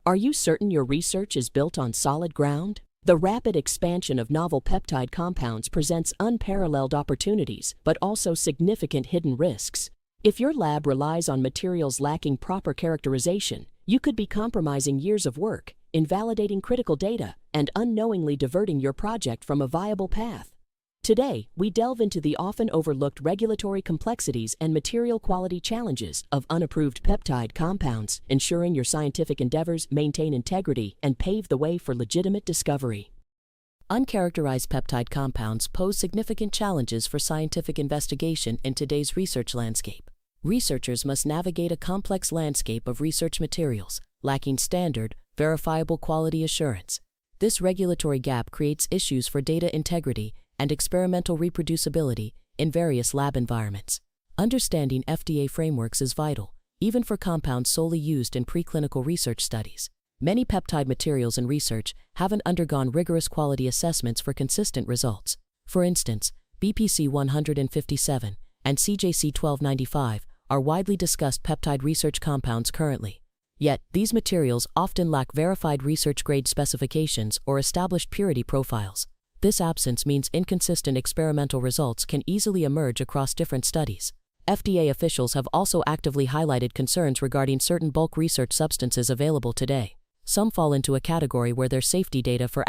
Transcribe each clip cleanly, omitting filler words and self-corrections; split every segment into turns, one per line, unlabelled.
Are you certain your research is built on solid ground? The rapid expansion of novel peptide compounds presents unparalleled opportunities, but also significant hidden risks. If your lab relies on materials lacking proper characterization, you could be compromising years of work, invalidating critical data, and unknowingly diverting your project from a viable path. Today, we delve into the often overlooked regulatory complexities and material quality challenges of unapproved peptide compounds, ensuring your scientific endeavors maintain integrity and pave the way for legitimate discovery. Uncharacterized peptide compounds pose significant challenges for scientific investigation in today's research landscape. Researchers must navigate a complex landscape of research materials, lacking standard, verifiable quality assurance. This regulatory gap creates issues for data integrity and experimental reproducibility in various lab environments. Understanding FDA frameworks is vital, even for compounds solely used in preclinical research studies. Many peptide materials in research haven't undergone rigorous quality assessments for consistent results. For instance, BPC 157 and CJC 1295 are widely discussed peptide research compounds currently. Yet, these materials often lack verified research-grade specifications or established purity profiles. This absence means inconsistent experimental results can easily emerge across different studies. FDA officials have also actively highlighted concerns regarding certain bulk research substances available today. Some fall into a category where their safety data for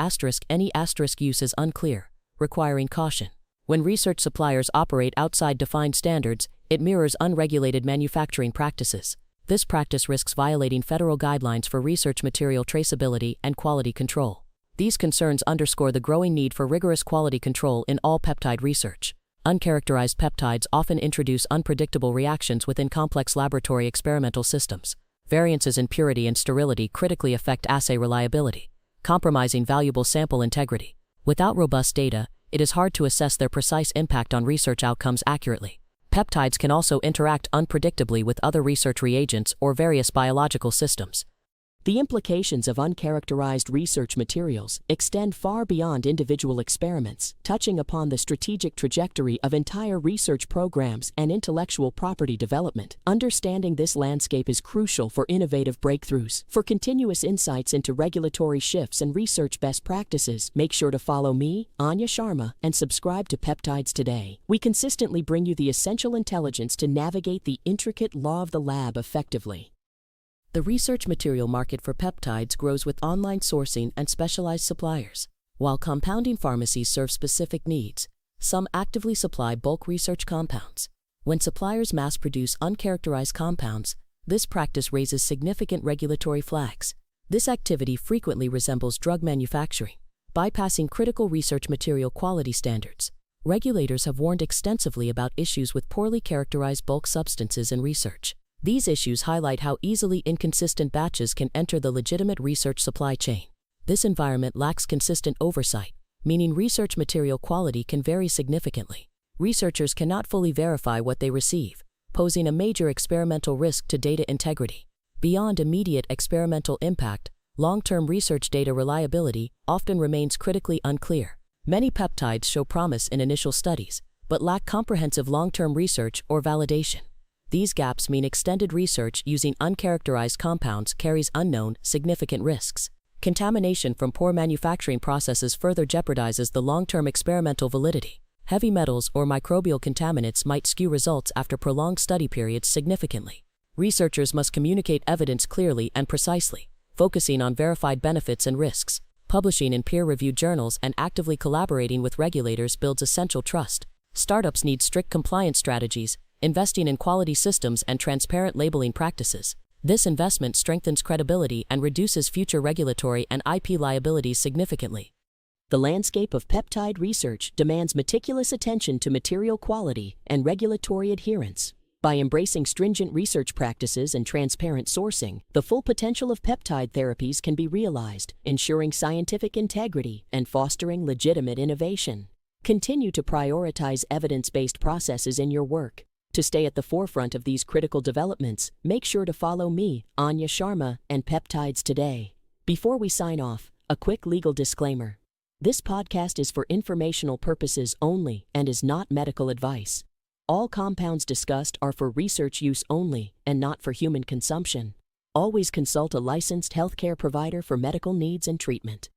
any use is unclear, requiring caution. When research suppliers operate outside defined standards, it mirrors unregulated manufacturing practices. This practice risks violating federal guidelines for research material traceability and quality control. These concerns underscore the growing need for rigorous quality control in all peptide research. Uncharacterized peptides often introduce unpredictable reactions within complex laboratory experimental systems. Variances in purity and sterility critically affect assay reliability, compromising valuable sample integrity. Without robust data, it is hard to assess their precise impact on research outcomes accurately. Peptides can also interact unpredictably with other research reagents or various biological systems. The implications of uncharacterized research materials extend far beyond individual experiments, touching upon the strategic trajectory of entire research programs and intellectual property development. Understanding this landscape is crucial for innovative breakthroughs. For continuous insights into regulatory shifts and research best practices, make sure to follow me, Anya Sharma, and subscribe to Peptides today. We consistently bring you the essential intelligence to navigate the intricate law of the lab effectively. The research material market for peptides grows with online sourcing and specialized suppliers. While compounding pharmacies serve specific needs, some actively supply bulk research compounds. When suppliers mass-produce uncharacterized compounds, this practice raises significant regulatory flags. This activity frequently resembles drug manufacturing, bypassing critical research material quality standards. Regulators have warned extensively about issues with poorly characterized bulk substances in research. These issues highlight how easily inconsistent batches can enter the legitimate research supply chain. This environment lacks consistent oversight, meaning research material quality can vary significantly. Researchers cannot fully verify what they receive, posing a major experimental risk to data integrity. Beyond immediate experimental impact, long-term research data reliability often remains critically unclear. Many peptides show promise in initial studies, but lack comprehensive long-term research or validation. These gaps mean extended research using uncharacterized compounds carries unknown, significant risks. Contamination from poor manufacturing processes further jeopardizes the long-term experimental validity. Heavy metals or microbial contaminants might skew results after prolonged study periods significantly. Researchers must communicate evidence clearly and precisely, focusing on verified benefits and risks. Publishing in peer-reviewed journals and actively collaborating with regulators builds essential trust. Startups need strict compliance strategies, investing in quality systems and transparent labeling practices. This investment strengthens credibility and reduces future regulatory and IP liabilities significantly. The landscape of peptide research demands meticulous attention to material quality and regulatory adherence. By embracing stringent research practices and transparent sourcing, the full potential of peptide therapies can be realized, ensuring scientific integrity and fostering legitimate innovation. Continue to prioritize evidence-based processes in your work. To stay at the forefront of these critical developments, make sure to follow me, Anya Sharma, and Peptides today. Before we sign off, a quick legal disclaimer. This podcast is for informational purposes only and is not medical advice. All compounds discussed are for research use only and not for human consumption. Always consult a licensed healthcare provider for medical needs and treatment.